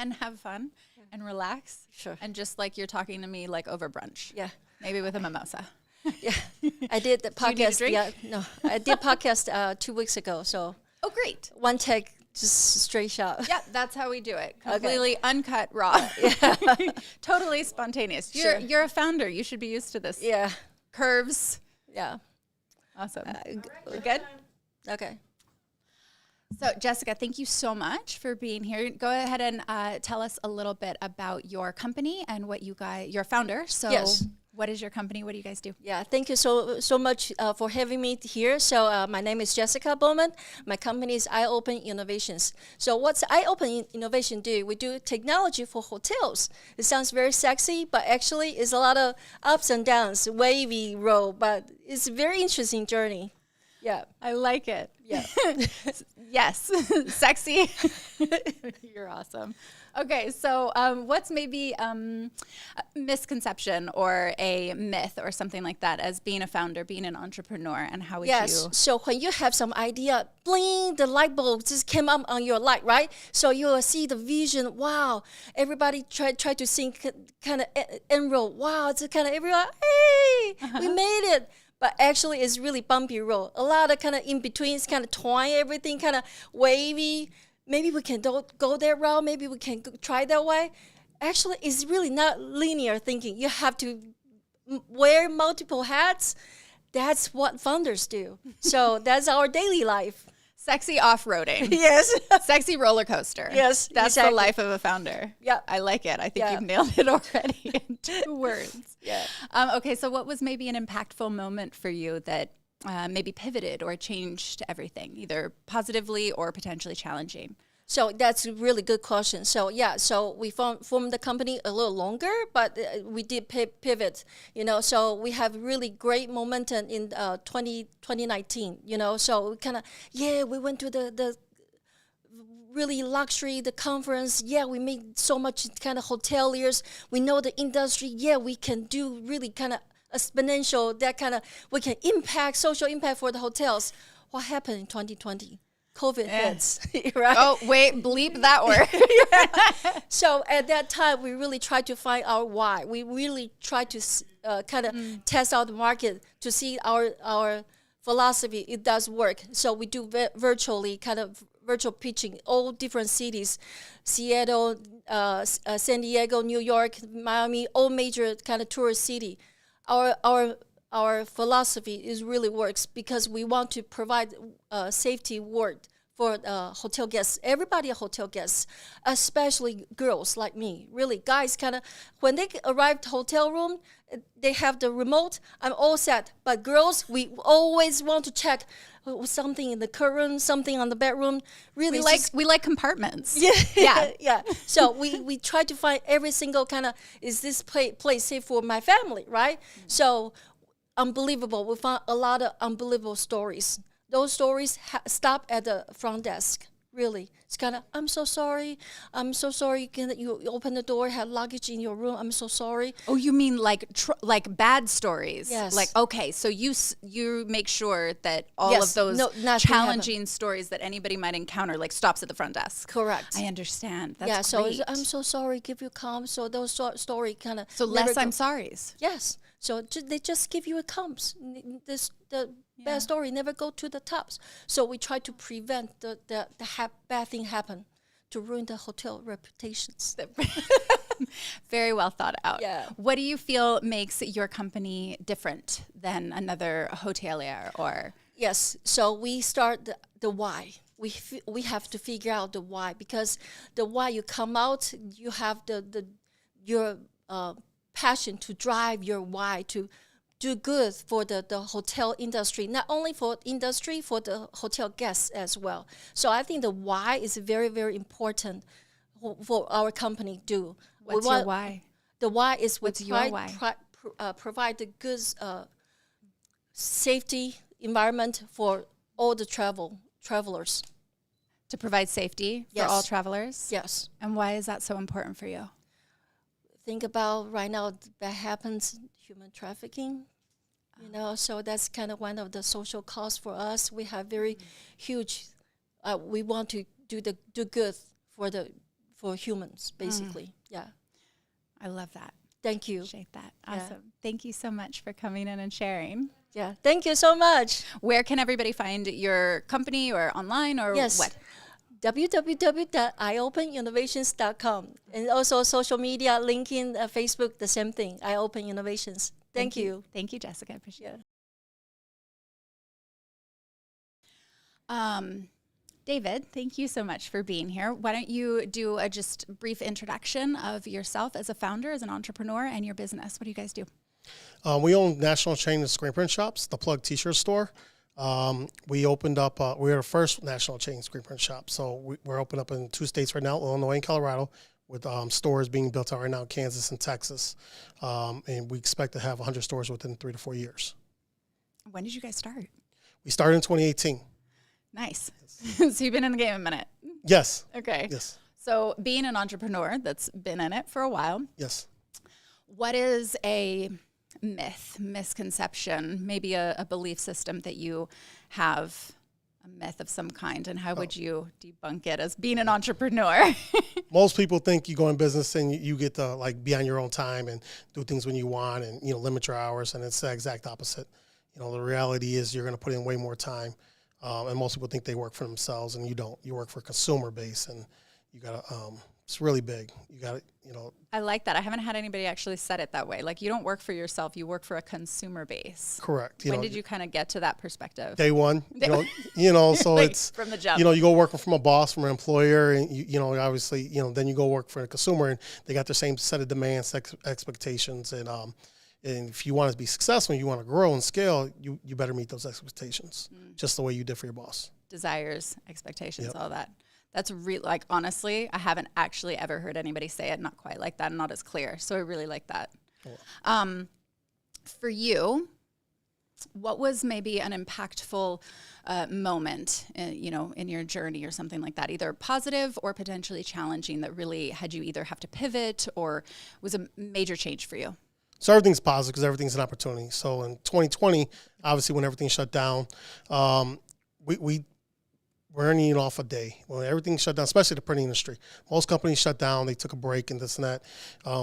and have fun and relax. Sure. And just like you're talking to me like over brunch. Yeah. Maybe with a mimosa. Yeah. I did the Do you need a podcast. drink? Yeah. No, I did podcast 2 weeks ago. So Oh, great. one take, just straight shot. Yeah, that's how we do it. Okay. Completely uncut, raw. Totally spontaneous. Sure. You're a founder. You should be used to this. Yeah. Curves. Yeah. Awesome. G- We're good? Okay. So, Jessica, thank you so much for being here. Go ahead and tell us a little bit about your company and what you guys, your founder. So, Yes. what is your company? What do you guys do? Yeah, thank you so much for having me here. So my name is Jessica Bowman. My company is iOpen Innovations. So what's iOpen Innovation do? We do technology for hotels. It sounds very sexy, but actually it's a lot of ups and downs, wavy road, but it's a very interesting journey. Yeah. I like it. Yeah. Yes. Sexy. You're awesome. Okay, so what's maybe a misconception or a myth or something like that as being a founder, being an entrepreneur, and how would Yes. you? So when you have some idea, bling, the light bulb just came up on your light, right? So you will see the vision. Wow. Everybody try to think kind of enroll. Wow. It's kind of everyone. Hey, we made it. But actually, it's really bumpy road. A lot of kind of in between. It's kind of twine, everything kind of wavy. Maybe we can go that route. Maybe we can try that way. Actually, it's really not linear thinking. You have to wear multiple hats. That's what founders do. So that's our daily life. Sexy off-roading. Yes. Sexy roller coaster. Yes, That's exactly. the life of a founder. Yeah. I like it. I think Yeah. you've nailed it already in 2 words. Yeah. Okay, so what was maybe an impactful moment for you that maybe pivoted or changed everything, either positively or potentially challenging? So that's a really good question. So yeah, so we formed the company a little longer, but we did pivot, so we have really great momentum in 2019, so we kind of, we went to the really luxury, the conference. Yeah, we made so much kind of hoteliers. We know the industry. Yeah, we can do really kind of exponential, that kind of, we can impact, social impact for the hotels. What happened in 2020? COVID hits, right? Oh, wait, bleep that word. So at that time, we really tried to find our why. We really tried to kind of test out the market to see our philosophy. It does work. So we do virtually kind of virtual pitching, all different cities, Seattle, San Diego, New York, Miami, all major kind of tourist city. Our philosophy is really works because we want to provide safety word for hotel guests, everybody hotel guests, especially girls like me. Really, guys kind of, when they arrive to hotel room, they have the remote, I'm all set. But girls, we always want to check something in the curtain, something on the bedroom. Really, We like compartments. yeah. Yeah. So we try to find every single kind of, is this place safe for my family, right? So unbelievable. We found a lot of unbelievable stories. Those stories stop at the front desk. Really, it's kind of, I'm so sorry. You open the door, had luggage in your room. I'm so sorry. Oh, you mean like bad stories? Yes. Like, okay, so you make sure that all Yes. of those No, nothing challenging stories that anybody might encounter like stops at the front desk. Correct. I understand. That's Yeah. So great. I'm so sorry. Give you calm. So those story kind of. So less I'm sorry's. Yes. So they just give you a comps. The bad story never go to the tops. So we try to prevent the bad thing happen to ruin the hotel reputations. Very well thought out. Yeah. What do you feel makes your company different than another hotelier or? Yes. So we start the why. We have to figure out the why, because the why you come out, you have your passion to drive your why to do good for the hotel industry, not only for industry, for the hotel guests as well. So I think the why is very, very important for our company do. What's your why? The why is What's your why? Provide the good safety environment for all the travelers. To provide safety for Yes. all travelers? Yes. And why is that so important for you? Think about right now that happens, human trafficking, so that's kind of one of the social costs for us. We have very huge, we want to do good for humans, basically. Yeah. I love that. Thank you. Appreciate that. Awesome. Thank you so much for coming in and sharing. Yeah. Thank you so much. Where can everybody find your company or online or what? www.iopeninnovations.com. And also social media, LinkedIn, Facebook, the same thing, iOpen Innovations. Thank you. Thank you, Jessica. I appreciate it. David, thank you so much for being here. Why don't you do a just brief introduction of yourself as a founder, as an entrepreneur, and your business? What do you guys do? We own national chain of screen print shops, the Plug T-shirt store. We opened up, we were the first national chain screen print shop. So we're open up in 2 states right now, Illinois and Colorado, with stores being built out right now, Kansas and Texas. And we expect to have 100 stores within 3 to 4 years. When did you guys start? We started in 2018. Nice. So you've been in the game a minute. Yes. Okay. Yes. So being an entrepreneur that's been in it for a while. Yes. What is a myth, misconception, maybe a belief system that you have, a myth of some kind, and how would you debunk it as being an entrepreneur? Most people think you go in business and you get to like be on your own time and do things when you want and, limit your hours. And it's the exact opposite. The reality is you're going to put in way more time. And most people think they work for themselves, and you don't. You work for a consumer base, and you got to, it's really big. You got to, I like that. I haven't had anybody actually said it that way. Like, you don't work for yourself, you work for a consumer base. Correct. When did you kind of get to that perspective? Day one, so like it's from the jump. You go working from a boss, from an employer, and obviously, then you go work for a consumer, and they got the same set of demands, expectations, and if you want to be successful, you want to grow and scale, you better meet those expectations, just the way you did for your boss. Desires, expectations, all that. That's like, honestly, I haven't actually ever heard anybody say it not quite like that and not as clear. So I really like that. Cool. For you, what was maybe an impactful moment, in your journey or something like that, either positive or potentially challenging, that really had you either have to pivot or was a major change for you? So everything's positive because everything's an opportunity. So in 2020, obviously when everything shut down, we're earning off a day. When everything shut down, especially the printing industry, most companies shut down. They took a break and this and that.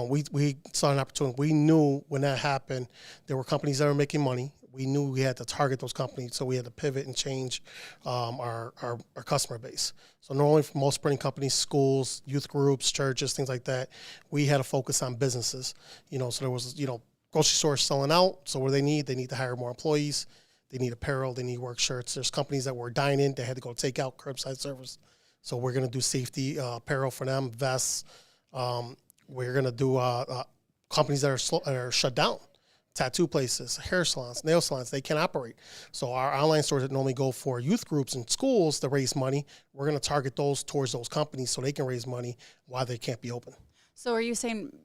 We saw an opportunity. We knew when that happened, there were companies that were making money. We knew we had to target those companies, so we had to pivot and change our customer base. So normally for most printing companies, schools, youth groups, churches, things like that, we had to focus on businesses. So there was, grocery stores selling out. So what do they need? They need to hire more employees. They need apparel. They need work shirts. There's companies that were dine-in. They had to go take out, curbside service. So we're going to do safety apparel for them, vests. We're going to do companies that are shut down. Tattoo places, hair salons, nail salons, they can't operate. So our online stores that normally go for youth groups and schools to raise money, we're going to target those towards those companies so they can raise money while they can't be open. So are you saying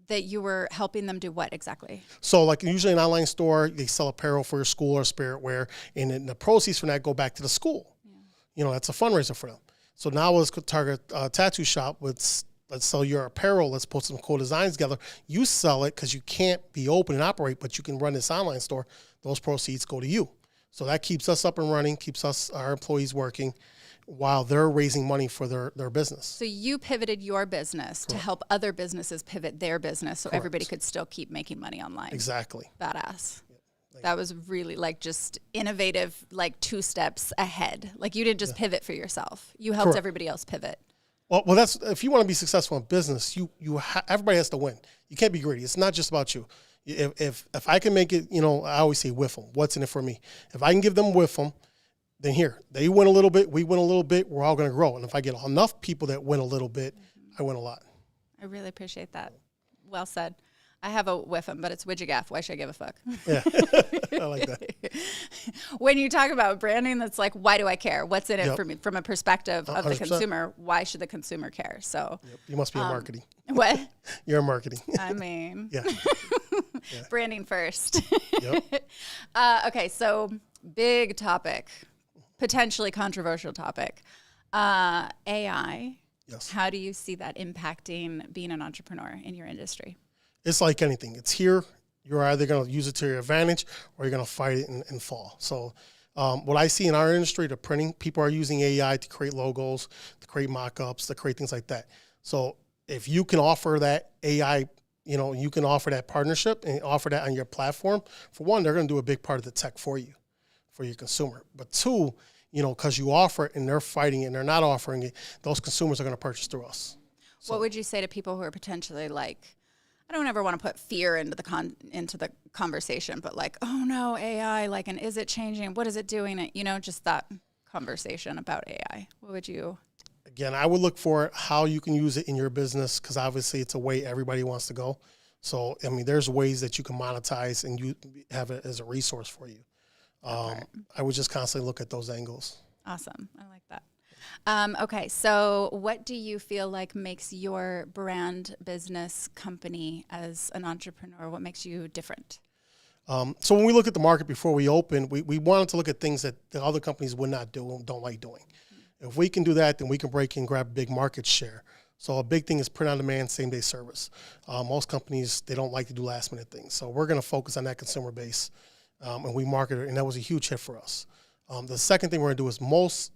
that you were helping them do what exactly? So like usually an online store, they sell apparel for your school or spirit wear, and then the proceeds from that go back to the school. Yeah. That's a fundraiser for them. So now let's target a tattoo shop with, let's sell your apparel. Let's put some cool designs together. You sell it because you can't be open and operate, but you can run this online store. Those proceeds go to you. So that keeps us up and running, keeps our employees working while they're raising money for their business. So you pivoted your business to help other businesses pivot their business so everybody could still keep making money online. Exactly. Badass. That was really just innovative, 2 steps ahead. You didn't just pivot for yourself. You helped everybody else pivot. Well, that's if you want to be successful in business, everybody has to win. You can't be greedy. It's not just about you. If I can make it, I always say with them. What's in it for me? If I can give them with them, then here they win a little bit, we win a little bit. We're all going to grow. And if I get enough people that win a little bit, I win a lot. I really appreciate that. Well said. I have a whiff them, but it's widget-gaff. Why should I give a fuck? Yeah, I like that. When you talk about branding, that's why do I care? What's in it for me from a perspective of 100%. The consumer? Why should the consumer care? So you must be in marketing. What? You're in marketing. I mean, yeah. Branding first. Yep. Okay, so big topic, potentially controversial topic, AI. Yes. How do you see that impacting being an entrepreneur in your industry? It's like anything. It's here. You're either going to use it to your advantage or you're going to fight it and fall. So what I see in our industry, the printing, people are using AI to create logos, to create mock-ups, to create things like that. So if you can offer that AI, you can offer that partnership and offer that on your platform, for one, they're going to do a big part of the tech for you, for your consumer. But two, because you offer it and they're fighting it and they're not offering it, those consumers are going to purchase through us. So, what would you say to people who are potentially like, I don't ever want to put fear into the conversation, but like, oh no, AI, like, and is it changing? What is it doing? Just that conversation about AI. What would you? Again, I would look for how you can use it in your business, because obviously it's a way everybody wants to go. So, there's ways that you can monetize and you have it as a resource for you. I would just constantly look at those angles. Awesome. I like that. Okay, so what do you feel like makes your brand, business, company as an entrepreneur? What makes you different? So when we look at the market before we open, we wanted to look at things that the other companies would not do and don't like doing. If we can do that, then we can break in and grab big market share. So a big thing is print on demand, same day service. Most companies, they don't like to do last minute things. So we're going to focus on that consumer base, and we market it, and that was a huge hit for us. The second thing we're going to do is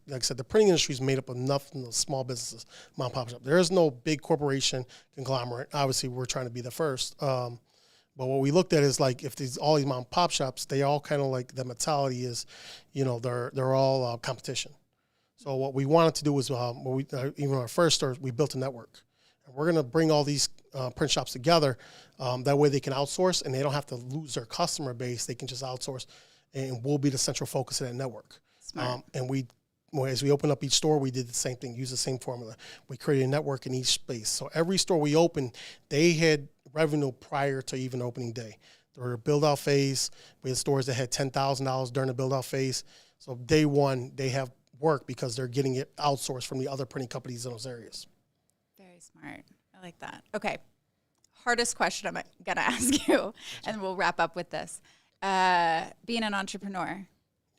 like I said, the printing industry is made up of nothing but small businesses, mom and pop shop. There is no big corporation conglomerate. Obviously, we're trying to be the first. But what we looked at is like if all these mom and pop shops, they all kind of like the mentality is, they're all competition. So what we wanted to do was, even our first store, we built a network. And we're going to bring all these print shops together. That way they can outsource and they don't have to lose their customer base. They can just outsource, and we'll be the central focus of that network. Smart. As we open up each store, we did the same thing, use the same formula. We created a network in each space. So every store we opened, they had revenue prior to even opening day. There were a build-out phase. We had stores that had $10,000 during the build-out phase. So day one, they have work because they're getting it outsourced from the other printing companies in those areas. Very smart. I like that. Okay. Hardest question I'm going to ask you, and we'll wrap up with this. Being an entrepreneur,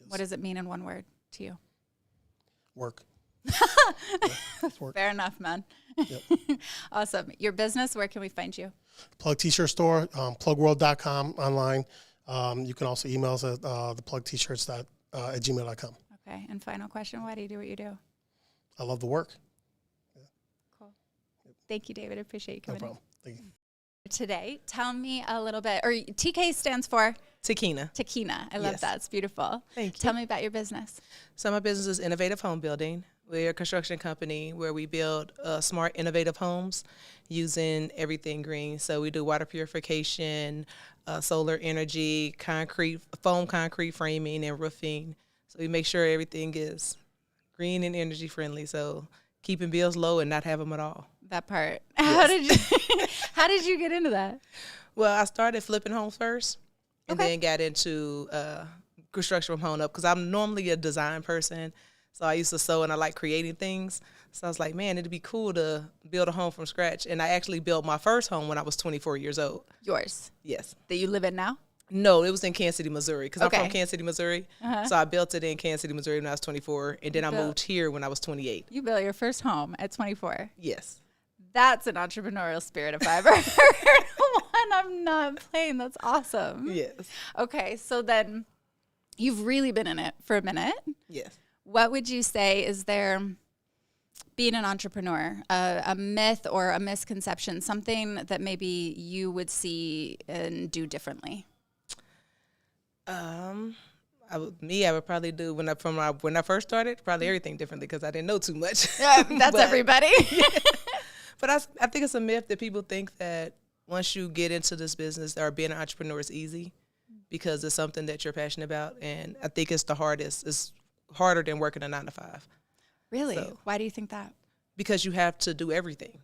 yes. What does it mean in one word to you? Work. Work. Fair enough, man. Yep. Awesome. Your business, where can we find you? Plug T-shirt store, plugworld.com online. You can also email us at theplugtshirts@gmail.com. Okay. And final question, why do you do what you do? I love the work. Yeah. Cool. Thank you, David. I appreciate you coming No problem. Thank you. Today, tell me a little bit, or TK stands for? Tequina. Tequina. I love Yes. that. It's beautiful. Thank you. Tell me about your business. So my business is Innovative Home Building. We're a construction company where we build smart, innovative homes using everything green. So we do water purification, solar energy, foam concrete framing, and roofing. So we make sure everything is green and energy friendly. So keeping bills low and not have them at all. That part. Yes. How did you get into that? Well, I started flipping homes first, and Okay. then got into construction from home up, because I'm normally a design person. So I used to sew and I like creating things. So I was like, man, it'd be cool to build a home from scratch. And I actually built my first home when I was 24 years old. Yours. Yes. That you live in now? No, it was in Kansas City, Missouri, because Okay. I'm from Kansas City, Missouri. Uh-huh. So I built it in Kansas City, Missouri when I was 24, and then I built- moved here when I was 28. You built your first home at 24. Yes. That's an entrepreneurial spirit if I ever heard one. I'm not playing. That's awesome. Yes. Okay, so then you've really been in it for a minute. Yes. What would you say is there, being an entrepreneur, a myth or a misconception, something that maybe you would see and do differently? I would probably do when I first started, probably everything differently, because I didn't know too much. That's But- everybody. But I think it's a myth that people think that once you get into this business or being an entrepreneur is easy, because it's something that you're passionate about. And I think it's the hardest. It's harder than working a 9 to 5. Really? So- Why do you think that? Because you have to do everything.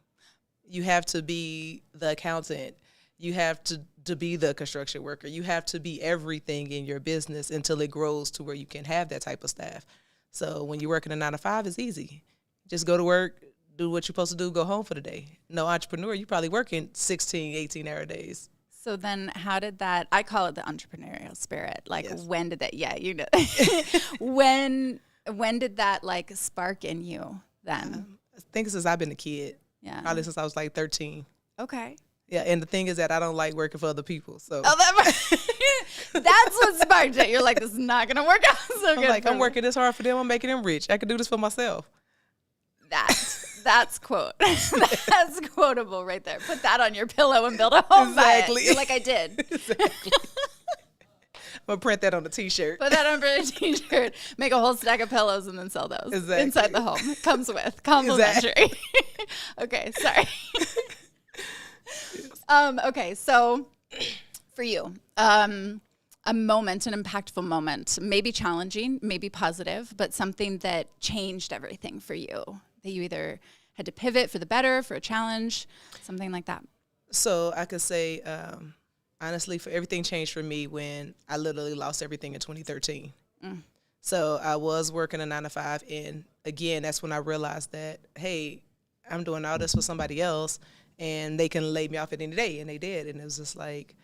You have to be the accountant. You have to be the construction worker. You have to be everything in your business until it grows to where you can have that type of staff. So when you're working a 9 to 5, it's easy. Just go to work, do what you're supposed to do, go home for the day. No entrepreneur, you're probably working 16, 18-hour days. So then how did that, I call it the entrepreneurial spirit. Like Yes. when did that, when did that like spark in you then? I think since I've been a kid, Yeah. probably since I was like 13. Okay. Yeah, and the thing is that I don't like working for other people. So Oh, that's what sparked it. You're like, this is not going to work out so good. I'm like, for I'm me. working this hard for them. I'm making them rich. I can do this for myself. That's quote. That's quotable right there. Put that on your pillow and build a home Exactly. by it. You're like I did. Exactly. I'm gonna print that on a T-shirt. Put that on a T-shirt. Make a whole stack of pillows and then sell those inside the home. Comes with complimentary. Exactly. Okay, sorry. Okay, so for you, a moment, an impactful moment, maybe challenging, maybe positive, but something that changed everything for you, that you either had to pivot for the better, for a challenge, something like that. So I could say, honestly, for everything changed for me when I literally lost everything in 2013. So I was working a 9-to-5, and again, that's when I realized that, hey, I'm doing all this for somebody else, and they can lay me off at any day, and they did, and it was just like,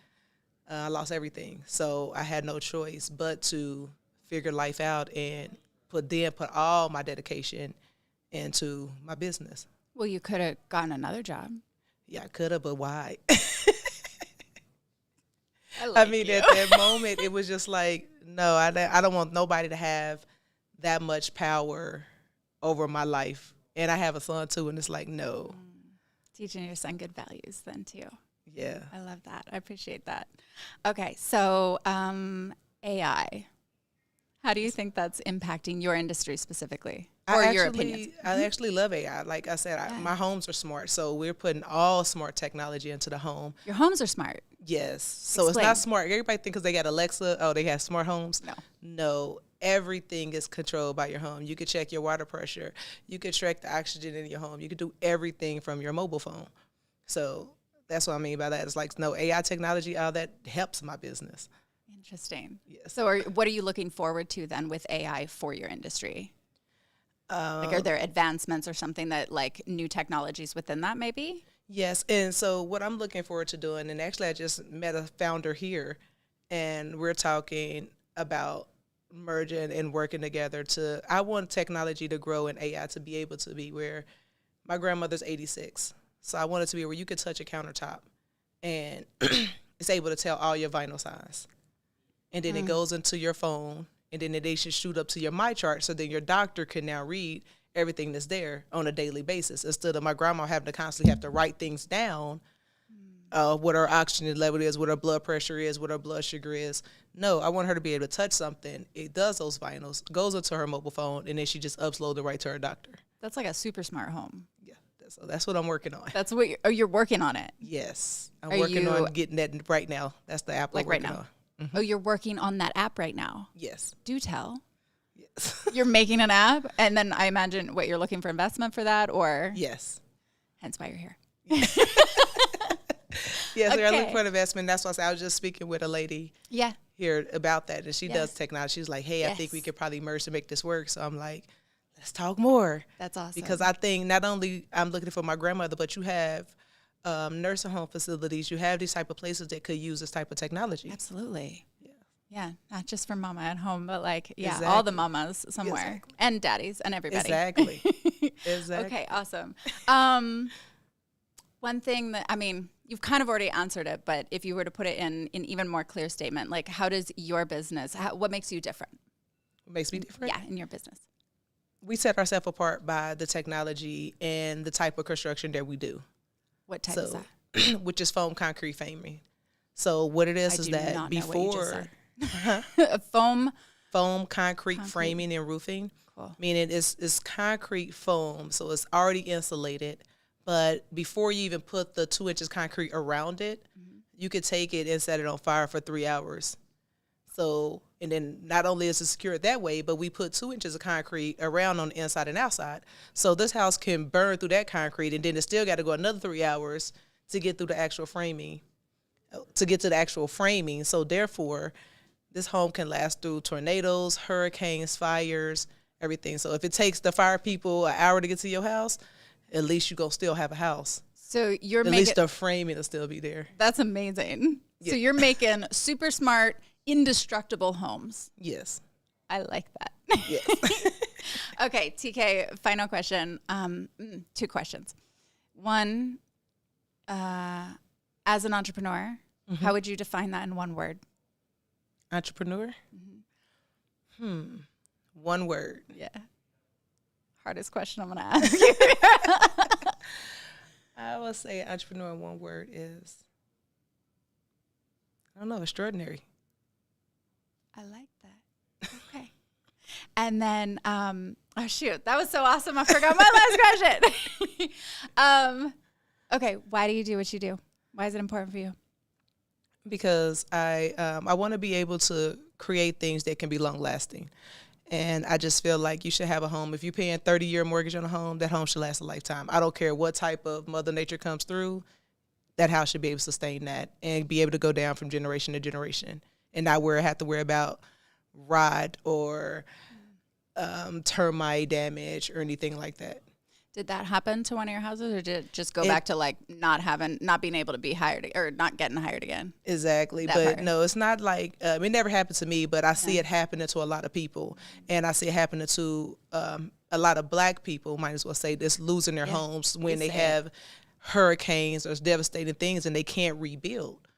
I lost everything. So I had no choice but to figure life out and put all my dedication into my business. Well, you could have gotten another job. Yeah, I could have, but why? I mean, at that moment, it was just like, no, I don't want nobody to have that much power over my life. And I have a son, too, and it's like, no. Teaching your son good values then, too. Yeah. I love that. I appreciate that. Okay, so AI. How do you think that's impacting your industry specifically, or your opinions? I actually love AI. Like I said, my homes are smart, so we're putting all smart technology into the home. Your homes are smart. Yes. So Explain. It's not smart. Everybody thinks because they got Alexa, oh, they have smart homes. No. Everything is controlled by your home. You could check your water pressure. You could track the oxygen in your home. You could do everything from your mobile phone. So that's what I mean by that. It's like, no, AI technology, all that helps my business. Interesting. Yes. So what are you looking forward to then with AI for your industry? Like, are there advancements or something that, like, new technologies within that maybe? Yes. And so what I'm looking forward to doing, and actually I just met a founder here, and we're talking about merging and working together I want technology to grow and AI to be able to be where my grandmother's 86. So I want it to be where you could touch a countertop and it's able to tell all your vital signs. And then it goes into your phone, and then they should shoot up to your My Chart, so then your doctor can now read everything that's there on a daily basis, instead of my grandma having to constantly have to write things down, what her oxygen level is, what her blood pressure is, what her blood sugar is. No, I want her to be able to touch something. It does those vitals, goes into her mobile phone, and then she just uploads it right to her doctor. That's like a super smart home. Yeah, that's what I'm working on. That's what you're working on it. Yes, I'm working on getting that right now. That's the app I'm working on. Oh, you're working on that app right now? Yes. Do tell. Yes. You're making an app, and then I imagine you're looking for investment for that, or? Yes. Hence why you're here. Yes, Okay. I'm looking for an investment. That's why I was just speaking with a lady here about that, and she does technology. She's like, hey, I think we could probably merge to make this work. So I'm like, let's talk more. That's awesome. Because I think not only I'm looking for my grandmother, but you have nursing home facilities. You have these type of places that could use this type of technology. Absolutely. Yeah, not just for mama at home, but like, Exactly. all the mamas somewhere. Exactly. And daddies and everybody. Exactly. Exactly. Okay, awesome. One thing that, I mean, you've kind of already answered it, but if you were to put it in an even more clear statement, like, how does your business, what makes you different? What makes me different? Yeah, in your business. We set ourselves apart by the technology and the type of construction that we do. What type is that? Which is foam concrete framing. So what it is I do that not know what you just before said. foam concrete framing and roofing, Cool. meaning it's concrete foam, so it's already insulated. But before you even put the 2 inches concrete around it, you could take it and set it on fire for 3 hours. So, and then not only is it secured that way, but we put 2 inches of concrete around on the inside and outside. So this house can burn through that concrete, and then it still got to go another 3 hours to get through the actual framing, to get to the actual framing. So therefore, this home can last through tornadoes, hurricanes, fires, everything. So if it takes the fire people an hour to get to your house, at least you're going to still have a house. So you're At making, least the framing will still be there. that's amazing. So you're making super smart, indestructible homes. Yes. I like that. Yes. Okay, TK, final question. 2 questions. One, as an entrepreneur, how would you define that in one word? Entrepreneur? One word. Yeah. hardest question I'm going to ask you. I would say entrepreneur in one word is, I don't know, extraordinary. I like that. Okay. And then, oh shoot, that was so awesome. I forgot my last question. Okay, why do you do what you do? Why is it important for you? Because I want to be able to create things that can be long lasting. And I just feel like you should have a home. If you're paying 30-year mortgage on a home, that home should last a lifetime. I don't care what type of Mother Nature comes through, that house should be able to sustain that and be able to go down from generation to generation and not have to worry about rot or termite damage or anything like that. Did that happen to one of your houses, or did it just go back to like not being able to be hired or not getting hired again? Exactly. But no, it's not like, it never happened to me, but I see it happening to a lot of people. And I see it happening to a lot of Black people, might as well say this, losing their homes when they have hurricanes or devastating things and they can't rebuild.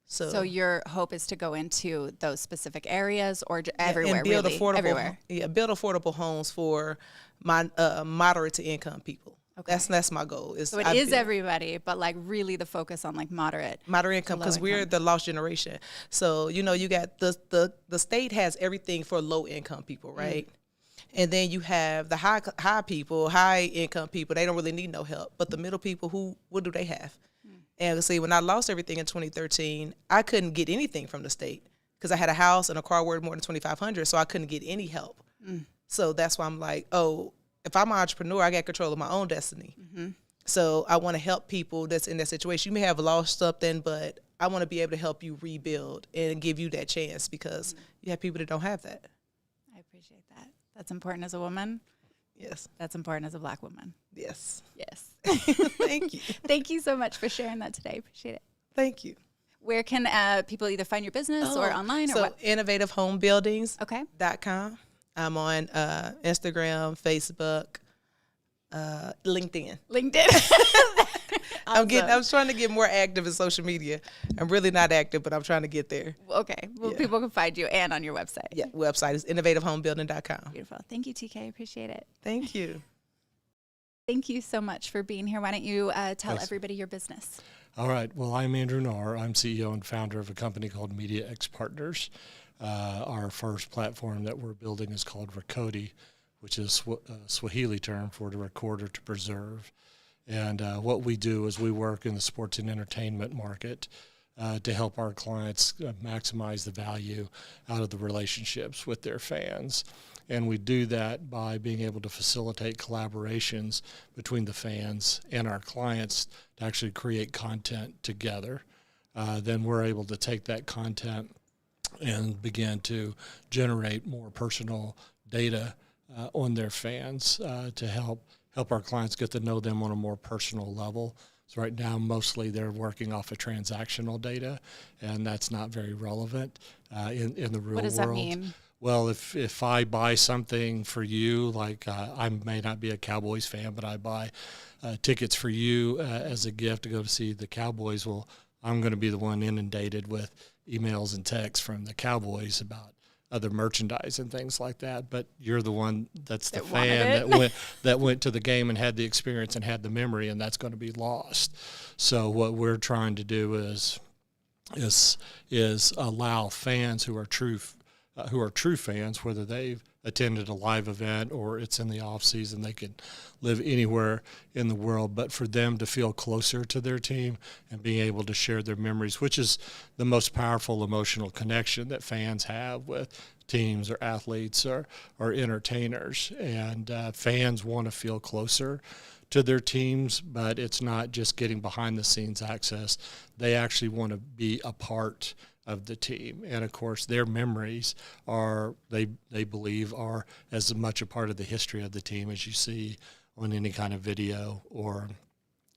So your hope is to go into those specific areas or everywhere, and build really, affordable, everywhere. Yeah, build affordable homes for moderate to income people. Okay. That's my goal. So it is everybody, but like really the focus on like moderate income, because we're the lost generation. So you got the state has everything for low income people, right? And then you have the high people, high income people. They don't really need no help. But the middle people, what do they have? And see, when I lost everything in 2013, I couldn't get anything from the state because I had a house and a car worth more than $2,500, so I couldn't get any help. So that's why I'm like, oh, if I'm an entrepreneur, I got control of my own destiny. So I want to help people that's in that situation. You may have lost something, but I want to be able to help you rebuild and give you that chance because you have people that don't have that. I appreciate that. That's important as a woman. Yes. That's important as a Black woman. Yes. Yes. Thank you. Thank you so much for sharing that today. Appreciate it. Thank you. Where can people either find your business or online or what? innovativehomebuildings.com. I'm on Instagram, Facebook, LinkedIn. Awesome. I'm trying to get more active in social media. I'm really not active, but I'm trying to get there. Okay. Well, people can find you and on your website. Yeah, website is innovativehomebuilding.com. Beautiful. Thank you, TK. Appreciate it. Thank you. Thank you so much for being here. Why don't you tell everybody your business? All right. Well, I'm Andrew Nahr. I'm CEO and founder of a company called MediaX Partners. Our first platform that we're building is called Recording, which is a Swahili term for to record or to preserve. And what we do is we work in the sports and entertainment market to help our clients maximize the value out of the relationships with their fans. And we do that by being able to facilitate collaborations between the fans and our clients to actually create content together. Then we're able to take that content and begin to generate more personal data on their fans to help our clients get to know them on a more personal level. So right now, mostly they're working off of transactional data, and that's not very relevant in the real world. What does that mean? Well, if I buy something for you, like I may not be a Cowboys fan, but I buy tickets for you as a gift to go to see the Cowboys, well, I'm going to be the one inundated with emails and texts from the Cowboys about other merchandise and things like that. But you're the one that's the fan that went to the game and had the experience and had the memory, and that's going to be lost. So what we're trying to do is allow fans who are true fans, whether they've attended a live event or it's in the off season, they can live anywhere in the world, but for them to feel closer to their team and being able to share their memories, which is the most powerful emotional connection that fans have with teams or athletes or entertainers. And fans want to feel closer to their teams, but it's not just getting behind the scenes access. They actually want to be a part of the team. And of course their memories are, they believe, are as much a part of the history of the team as you see on any kind of video or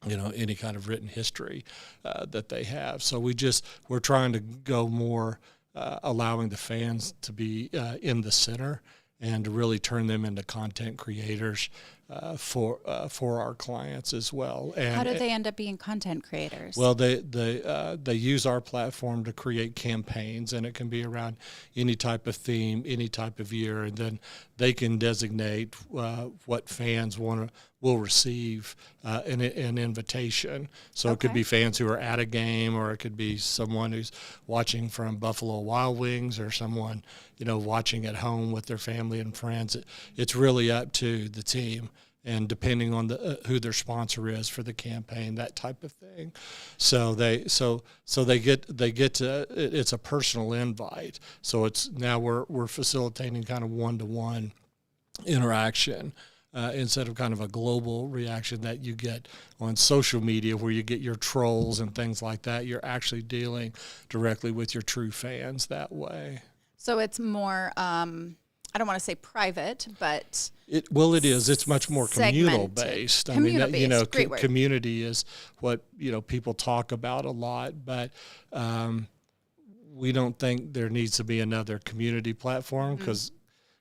any kind of written history that they have. So we're trying to go more allowing the fans to be in the center and to really turn them into content creators for our clients as well. And how do they end up being content creators? well, they use our platform to create campaigns, and it can be around any type of theme, any type of year, and then they can designate what fans will receive an invitation. So it could be fans who are at a game, or it could be someone who's watching from Buffalo Wild Wings, or someone watching at home with their family and friends. It's really up to the team, and depending on who their sponsor is for the campaign, that type of thing. So they get to, it's a personal invite. So it's now we're facilitating kind of one-to-one interaction instead of kind of a global reaction that you get on social media, where you get your trolls and things like that. You're actually dealing directly with your true fans that way. So it's more, I don't want to say private, but it is. It's much more communal based. I mean, community is what people talk about a lot, but we don't think there needs to be another community platform, because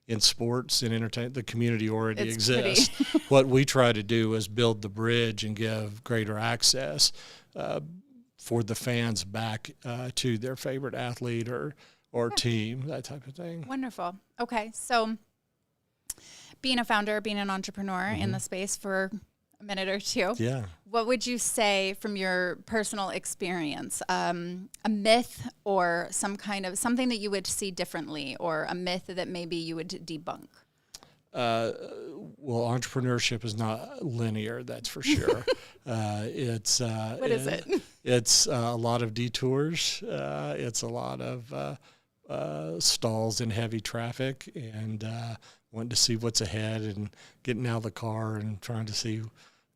in sports and entertainment, the community already exists. What we try to do is build the bridge and give greater access for the fans back to their favorite athlete or team, that type of thing. Wonderful. Okay, so being a founder, being an entrepreneur in the space for a minute or two, what would you say from your personal experience, a myth or something that you would see differently, or a myth that maybe you would debunk? Well, entrepreneurship is not linear, that's for sure. What is it? It's a lot of detours. It's a lot of stalls in heavy traffic, and wanting to see what's ahead, and getting out of the car and trying to see,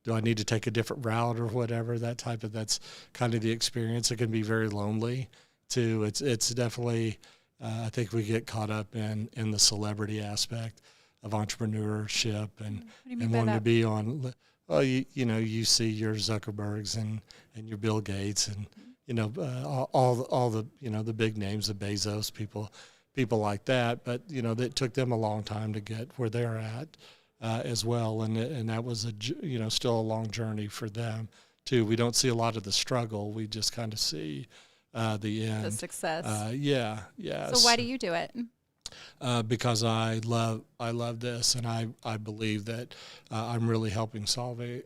do I need to take a different route or whatever, that's kind of the experience. It can be very lonely too. It's definitely, I think we get caught up in the celebrity aspect of entrepreneurship and wanting to be on, well, you see your Zuckerbergs and your Bill Gates and, all the the big names, the Bezos, people like that, but that took them a long time to get where they're at as well, and that was still a long journey for them too. We don't see a lot of the struggle; we just kind of see the end, the success. So why do you do it? Because I love this, and I believe that I'm really helping solve a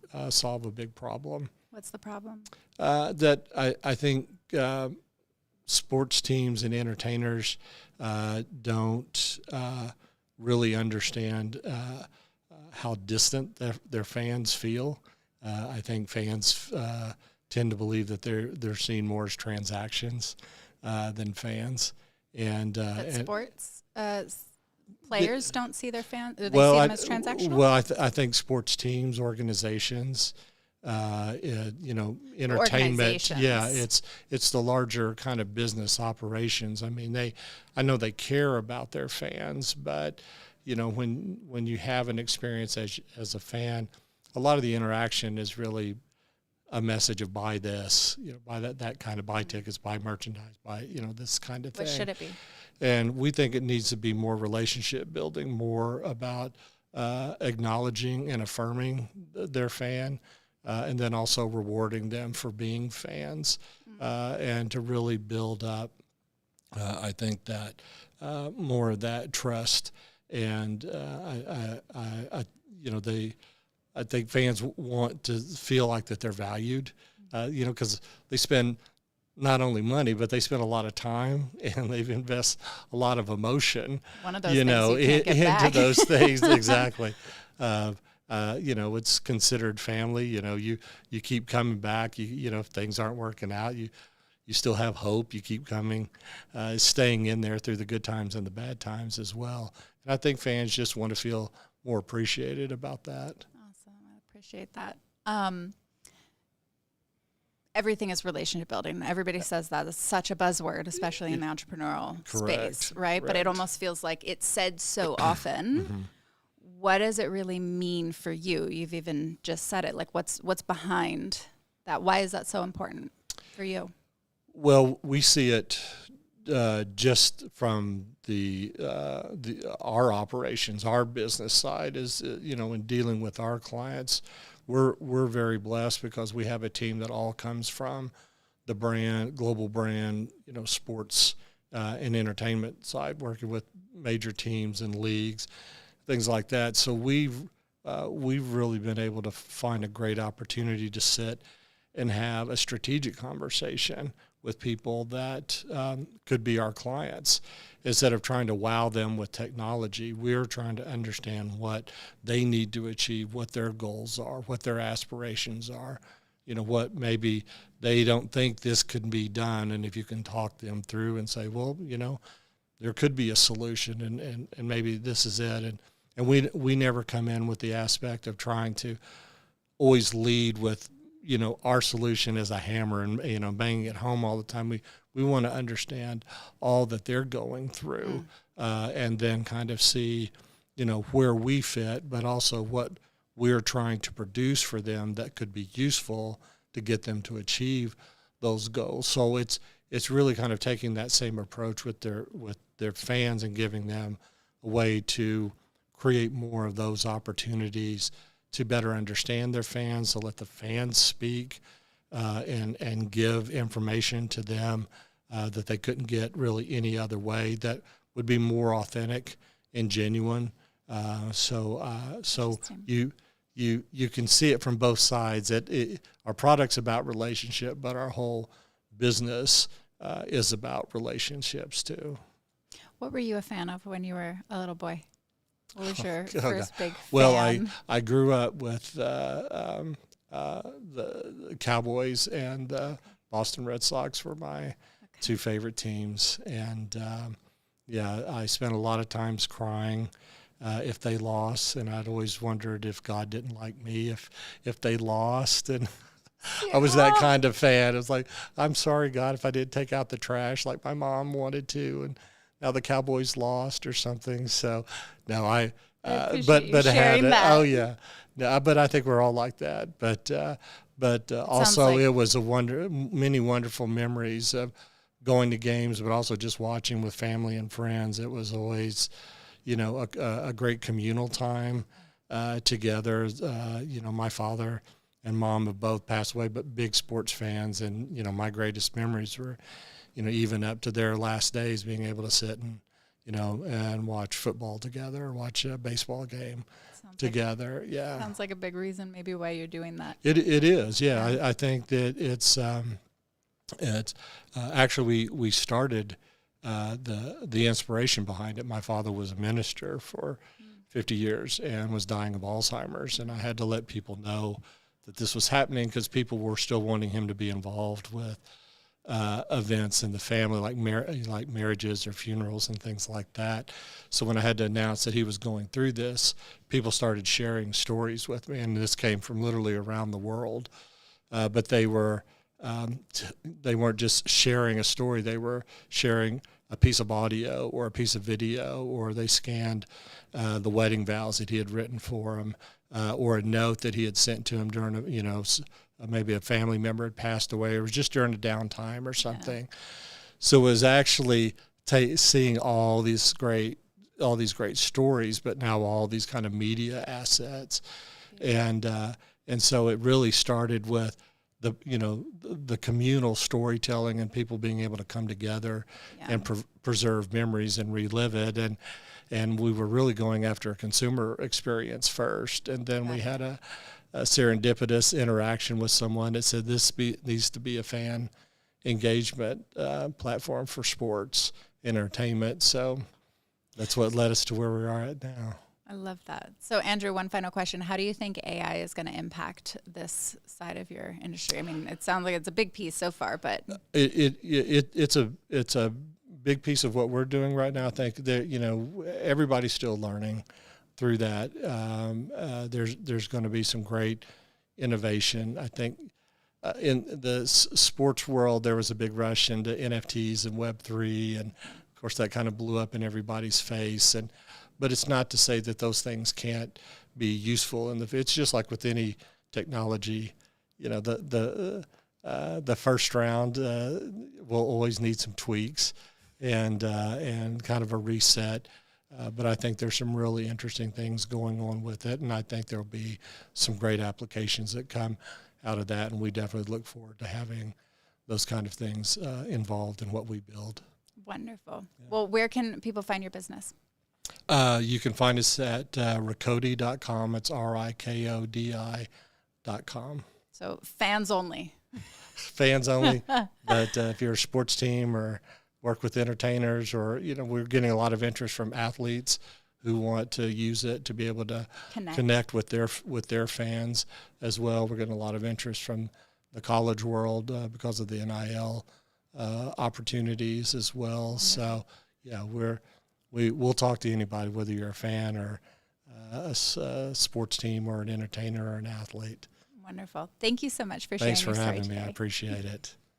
big problem. What's the problem? That I think sports teams and entertainers don't really understand how distant their fans feel. I think fans tend to believe that they're seen more as transactions than fans, and sports players don't see their fans. They see them as transactional. Well, I think sports teams, organizations. Entertainment. Yeah, it's the larger kind of business operations. I mean, I know they care about their fans, but when you have an experience as a fan, a lot of the interaction is really a message of buy this, buy that kind of, buy tickets, buy merchandise, buy this kind of thing. What should it be? And we think it needs to be more relationship building, more about acknowledging and affirming their fan. And then also rewarding them for being fans, and to really build up, I think that more of that trust, and I think fans want to feel like that they're valued, because they spend not only money, but they spend a lot of time, and they've invest a lot of emotion, one of those things you can't get back. into those things. Exactly. It's considered family. You keep coming back. If things aren't working out, you still have hope. You keep coming, staying in there through the good times and the bad times as well. And I think fans just want to feel more appreciated about that. Awesome. I appreciate that. Everything is relationship building. Everybody says that. It's such a buzzword, especially in the entrepreneurial space, right? Correct. But it almost feels like it's said so often. What does it really mean for you? You've even just said it. Like, what's behind that? Why is that so important for you? Well, we see it just from our operations, our business side is, in dealing with our clients, we're very blessed because we have a team that all comes from the global brand, sports and entertainment side, working with major teams and leagues, things like that. So we've really been able to find a great opportunity to sit and have a strategic conversation with people that could be our clients. Instead of trying to wow them with technology, we're trying to understand what they need to achieve, what their goals are, what their aspirations are, what maybe they don't think this could be done. And if you can talk them through and say, well, there could be a solution and maybe this is it. And we never come in with the aspect of trying to always lead with, our solution as a hammer and, banging it home all the time. We want to understand all that they're going through and then kind of see, where we fit, but also what we're trying to produce for them that could be useful to get them to achieve those goals. So it's really kind of taking that same approach with their fans and giving them a way to create more of those opportunities to better understand their fans, to let the fans speak and give information to them that they couldn't get really any other way that would be more authentic and genuine. So you can see it from both sides. Our product's about relationship, but our whole business is about relationships too. What were you a fan of when you were a little boy? What was your first big fan? Well, I grew up with the Cowboys and the Boston Red Sox were my two favorite teams. And, I spent a lot of times crying if they lost, and I'd always wondered if God didn't like me if they lost. And I was that kind of fan. It was like, I'm sorry, God, if I didn't take out the trash like my mom wanted to, and now the Cowboys lost or something. So no, but I think we're all like that. But also it was many wonderful memories of going to games, but also just watching with family and friends. It was always, a great communal time together. My father and mom have both passed away, but big sports fans. And, my greatest memories were, even up to their last days, being able to sit and watch football together, watch a baseball game together. Sounds like a big reason maybe why you're doing that. It is. Yeah. I think that it's actually we started the inspiration behind it. My father was a minister for 50 years and was dying of Alzheimer's, and I had to let people know that this was happening because people were still wanting him to be involved with events in the family, like marriages or funerals and things like that. So when I had to announce that he was going through this, people started sharing stories with me, and this came from literally around the world. But they weren't just sharing a story; they were sharing a piece of audio or a piece of video, or they scanned the wedding vows that he had written for him, or a note that he had sent to him during maybe a family member had passed away, or it was just during a downtime or something. Yeah. So it was actually seeing all these great stories, but now all these kind of media assets, and so it really started with the communal storytelling and people being able to come together and preserve memories and relive it, and we were really going after a consumer experience first, and then we had a serendipitous interaction with someone that said this needs to be a fan engagement platform for sports entertainment. So that's what led us to where we are at now. I love that. So Andrew, one final question. How do you think AI is going to impact this side of your industry? I mean, it sounds like it's a big piece so far, but it's a big piece of what we're doing right now. I think that, everybody's still learning through that. There's going to be some great innovation. I think in the sports world, there was a big rush into NFTs and Web3, and of course that kind of blew up in everybody's face. But it's not to say that those things can't be useful. And it's just like with any technology, the first round will always need some tweaks. and kind of a reset. But I think there's some really interesting things going on with it, and I think there'll be some great applications that come out of that, and we definitely look forward to having those kind of things involved in what we build. Wonderful. Yeah. Well, where can people find your business? You can find us at ricodi.com. It's RIKODI.com. So fans only. Fans only. But if you're a sports team or work with entertainers, or we're getting a lot of interest from athletes who want to use it to be able to connect with their fans as well. We're getting a lot of interest from the college world because of the NIL opportunities as well. So yeah, we'll talk to anybody, whether you're a fan or a sports team or an entertainer or an athlete. Wonderful. Thank you so much for sharing your story today. Thanks for having me. I appreciate it.